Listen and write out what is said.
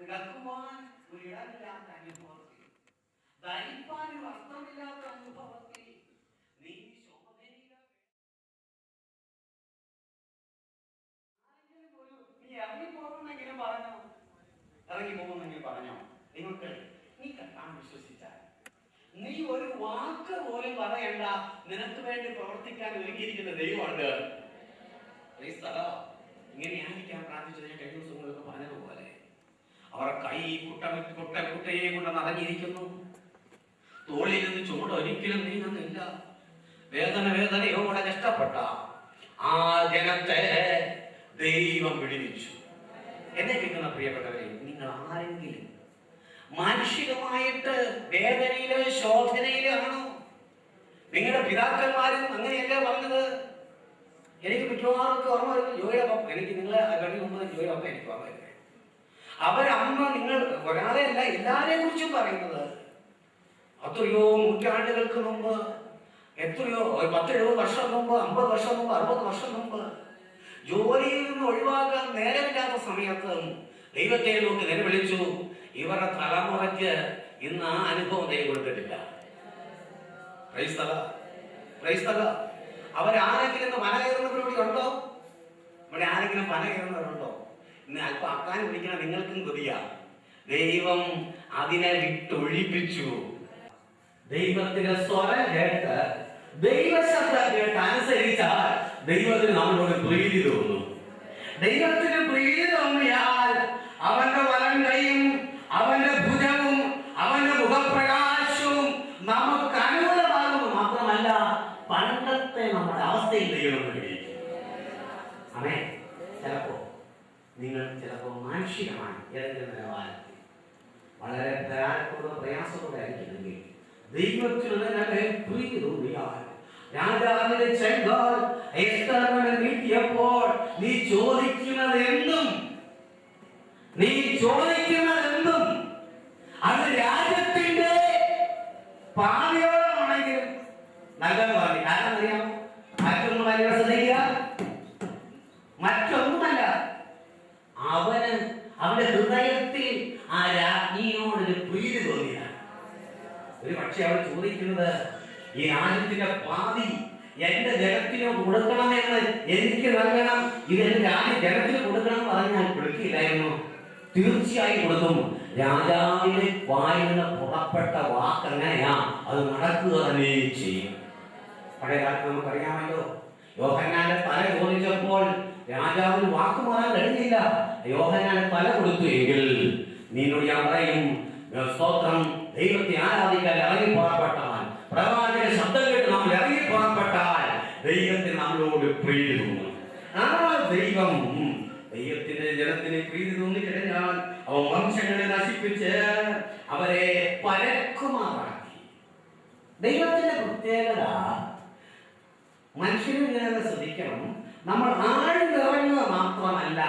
കിടക്കുവാൻ ഒരിടമില്ലാത്ത അനുഭവത്തിൽ, ധരിപ്പാൻ വസ്ത്രമില്ലാത്ത അനുഭവത്തിൽ നീ ഇറങ്ങിപ്പോകുന്നെങ്കിലും പറഞ്ഞോ നിങ്ങൾക്ക് നീ കർത്താൻ വിശ്വസിച്ചാൽ നീ ഒരു വാക്ക് പോലും പറയണ്ട, നിനക്ക് വേണ്ടി പ്രവർത്തിക്കാൻ ഒരുക്കിയിരിക്കുന്ന ദൈവമുണ്ട്. ഇങ്ങനെയായിരിക്കാം പ്രാർത്ഥിച്ചത്. ഞാൻ കഴിഞ്ഞ ദിവസങ്ങളൊക്കെ പറഞ്ഞതുപോലെ അവർ കൈ കുട്ടയെ കൊണ്ട് നിറഞ്ഞിരിക്കുന്നു. തോളിൽ നിന്ന് ചുമട് ഒരിക്കലും നീങ്ങുന്നില്ല. വേദനയോടെ കഷ്ടപ്പെട്ട ആ ജനത്തെ ദൈവം വിടുവിച്ചു. എന്നെ കേൾക്കുന്ന പ്രിയപ്പെട്ടവരെ, നിങ്ങൾ ആരെങ്കിലും മാനുഷികമായിട്ട് വേദനയിലോ ശോധനയിലോ ആണോ? നിങ്ങളുടെ പിതാക്കന്മാരും അങ്ങനെയല്ലേ പറഞ്ഞത്? എനിക്ക് മിക്കവാറൊക്കെ ഓർമ്മ വരുന്നത് ജോയിയുടെ പപ്പ. എനിക്ക് നിങ്ങളെ കഴിഞ്ഞ മുമ്പ് ജോയിയുടെ പപ്പ എനിക്ക് ഓർമ്മ വരുന്നത്. അവരമ്മ നിങ്ങൾ ഒരാളെ അല്ല എല്ലാരെ കുറിച്ചും പറയുന്നത് എത്രയോ നൂറ്റാണ്ടുകൾക്ക് മുമ്പ്, എത്രയോ 10-70 വർഷം മുമ്പ്, 50 വർഷം മുമ്പ്, 60 വർഷം മുമ്പ് ജോലിയിൽ നിന്ന് ഒഴിവാക്കാൻ നേരമില്ലാത്ത സമയത്ത് ദൈവത്തെ നോക്കി നിലവിളിച്ചു. ഇവരുടെ തലമുറയ്ക്ക് ഇന്ന് ആ അനുഭവം ദൈവം കൊടുത്തിട്ടില്ല. അവരാരെങ്കിലും ഇന്ന് മല കയറുന്നവരോട് ഉണ്ടോ? ഇവിടെ ആരെങ്കിലും മല കയറുന്നവരുണ്ടോ? ഇന്ന് അല്പം അക്കാൻ പിടിക്കണം. നിങ്ങൾക്കും കൊതിയ. ദൈവം അതിനെ വിട്ടൊഴിപ്പിച്ചു. ദൈവത്തിന്റെ സ്വരം കേട്ട്, ദൈവശബ്ദം കേട്ട് അനുസരിച്ചാൽ ദൈവത്തിന് നമ്മളോട് പ്രീതി തോന്നും. ദൈവത്തിന് പ്രീതി തോന്നിയാൽ അവന്റെ വലം കൈയും അവന്റെ ഭുജവും അവന്റെ മുഖപ്രകാശവും നമുക്ക് അനുകൂലമാകുന്നു. മാത്രമല്ല, പണ്ടത്തെ നമ്മുടെ അവസ്ഥയിൽ ദൈവം അമേ. ചിലപ്പോ മാനുഷികമായി ഏതെങ്കിലും നിലവാരത്തിൽ വളരെ പ്രയാസത്തോടെ ആയിരിക്കുമെങ്കിൽ ദൈവത്തിന് പ്രീതി തോന്നിയാൽ, രാജാവിന്റെ ചെങ്കോൽ എസ്തറിനെ നീട്ടിയപ്പോൾ നീ ചോദിക്കുന്നതെന്തും അത് രാജ്യത്തിന്റെ പാതയോളമാണെങ്കിലും നല്ലത് പറഞ്ഞു. കാരണം അറിയാം, മറ്റൊന്നും ശ്രദ്ധിക്കുക, മറ്റൊന്നുമല്ല, അവന്റെ ഹൃദയത്തിൽ ആ രാജ്ഞിയോടൊരു പ്രീതി തോന്നിയാണ്. ഒരു പക്ഷെ അവൾ ചോദിക്കുന്നത്, ഈ രാജ്യത്തിന്റെ പാതി എന്റെ ജനത്തിന് കൊടുക്കണമെന്ന് എനിക്ക് നൽകണം, ഇതെന്റെ ജനത്തിന് കൊടുക്കണം എന്ന് പറഞ്ഞാൽ കൊടുക്കില്ലായിരുന്നു. തീർച്ചയായും കൊടുക്കും. രാജാവിന്റെ വായിൽ നിന്ന് പുറപ്പെട്ട വാക്കെങ്ങനെയാ അത് നടക്കുക തന്നെ ചെയ്യും. പഴയ കാലത്ത് നമുക്കറിയാമല്ലോ, യോഹന്നാന്റെ തല ചോദിച്ചപ്പോൾ രാജാവിന് വാക്ക് മാറാൻ കഴിഞ്ഞില്ല. യോഹന്നാന്റെ തല കൊടുത്തു എങ്കിൽ നിന്നോട് ഞാൻ പറയും, സ്തോത്രം, ദൈവത്തെ ആരാധിക്കാൻ ഇറങ്ങി പുറപ്പെട്ടാൽ, പ്രവാചക ശബ്ദം കേട്ട് നമ്മൾ ഇറങ്ങി പുറപ്പെട്ടാൽ ദൈവത്തിന് നമ്മളോട് പ്രീതി തോന്നും. ആ ദൈവത്തിന്റെ ജനത്തിന് പ്രീതി തോന്നിക്കഴിഞ്ഞാൽ അവൻ വംശങ്ങളെ നശിപ്പിച്ച് അവരെ പരക്കുമാറാക്കി. ദൈവത്തിന്റെ പ്രത്യേകത മനുഷ്യനെ ശ്രദ്ധിക്കണം. നമ്മൾ ആഴ്ന്നിറങ്ങുക മാത്രമല്ല,